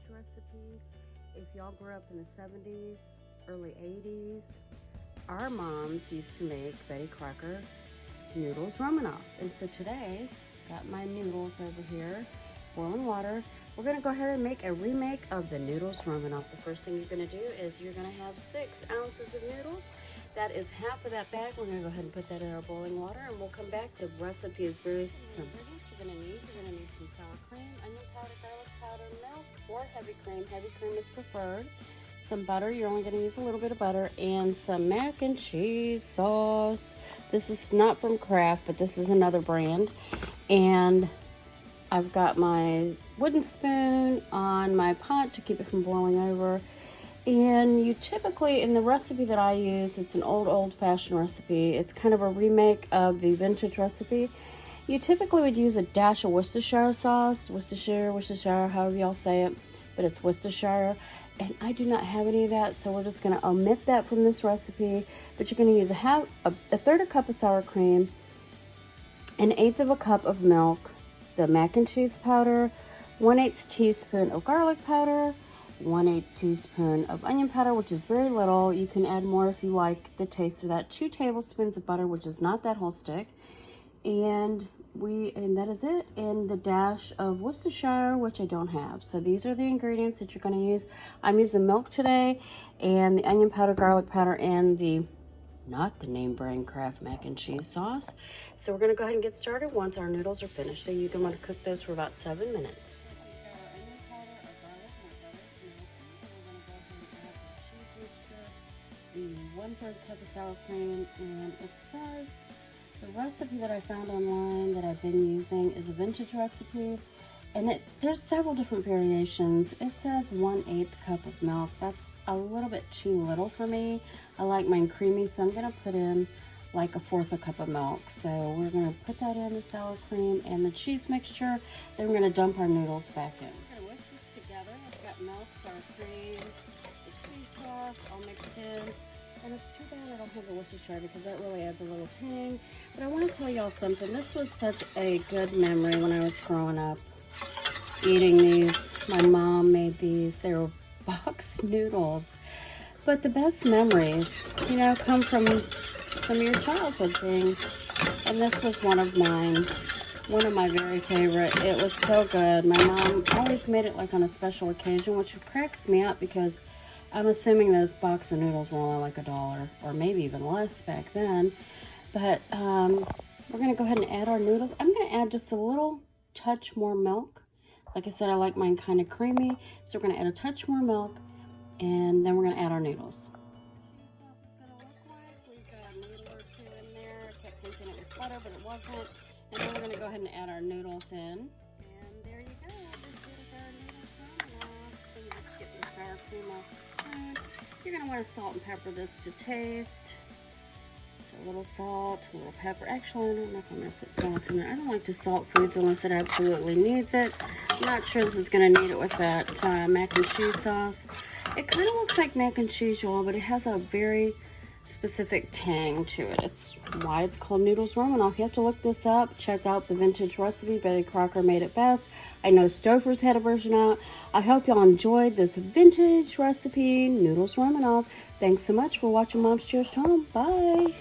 recipe. If y'all grew up in the 70s, early 80s, our moms used to make Betty Crocker Noodles Romanoff. And so today, got my noodles over here, boiling water. We're gonna go ahead and make a remake of the Noodles Romanoff. The first thing you're gonna do is you're gonna have 6 ounces of noodles. That is half of that bag. We're gonna go ahead and put that in our boiling water and we'll come back. The recipe is very simple. You're gonna need some sour cream, onion powder, garlic powder, milk, or heavy cream. Heavy cream is preferred. Some butter, you're only gonna use a little bit of butter, and some mac and cheese sauce. This is not from Kraft, but this is another brand. And I've got my wooden spoon on my pot to keep it from boiling over. And you typically, in the recipe that I use, it's an old-fashioned recipe. It's kind of a remake of the vintage recipe. You typically would use a dash of Worcestershire sauce, Worcestershire, however y'all say it, but it's Worcestershire. And I do not have any of that, so we're just gonna omit that from this recipe. But you're gonna use a third a cup of sour cream, 1/8 of a cup of milk, the mac and cheese powder, 1/8 teaspoon of garlic powder, 1/8 teaspoon of onion powder, which is very little. You can add more if you like the taste of that. 2 tablespoons of butter, which is not that whole stick. And that is it. And the dash of Worcestershire, which I don't have. So these are the ingredients that you're going to use. I'm using milk today, and the onion powder, garlic powder, and not the name brand Kraft mac and cheese sauce. So we're going to go ahead and get started once our noodles are finished. So you're going to want to cook those for about 7 minutes. The 1/3 cup of sour cream, and it says the recipe that I found online that I've been using is a vintage recipe, and there's several different variations. It says 1/8 cup of milk. That's a little bit too little for me. I like mine creamy, so I'm gonna put in like 1/4 a cup of milk. So we're gonna put that in the sour cream and the cheese mixture. Then we're gonna dump our noodles back in. We're gonna whisk this together. I've got milk, sour cream, the cheese sauce all mixed in. And it's too bad I don't have the Worcestershire because that really adds a little tang. But I want to tell y'all something. This was such a good memory when I was growing up. Eating these. My mom made these. They were box noodles. But the best memories, come from some of your childhood things. And this was one of mine. One of my very favorite. It was so good. My mom always made it like on a special occasion, which cracks me up because I'm assuming those box of noodles were only like $1 or maybe even less back then. But we're going to go ahead and add our noodles. I'm going to add just a little touch more milk. Like I said, I like mine kind of creamy. So we're going to add a touch more milk, and then we're going to add our noodles. Cheese sauce is going to look like we've got a noodle or 2 in there. I kept thinking it was butter, but it wasn't. And then we're going to go ahead and add our noodles in. And there you go. This is our noodles romanoff. So you just get the sour cream off the spoon. You're going to want to salt and pepper this to taste. So a little salt, a little pepper. Actually, I don't know if I'm going to put salt in there. I don't like to salt foods unless it absolutely needs it. I'm not sure this is going to need it with that mac and cheese sauce. It kind of looks like mac and cheese, y'all, but it has a very specific tang to it. It's why it's called Noodles Romanoff. You have to look this up. Check out the vintage recipe. Betty Crocker made it best. I know Stouffer's had a version out. I hope y'all enjoyed this vintage recipe, Noodles Romanoff. Thanks so much for watching Mom's Cheers to Home. Bye.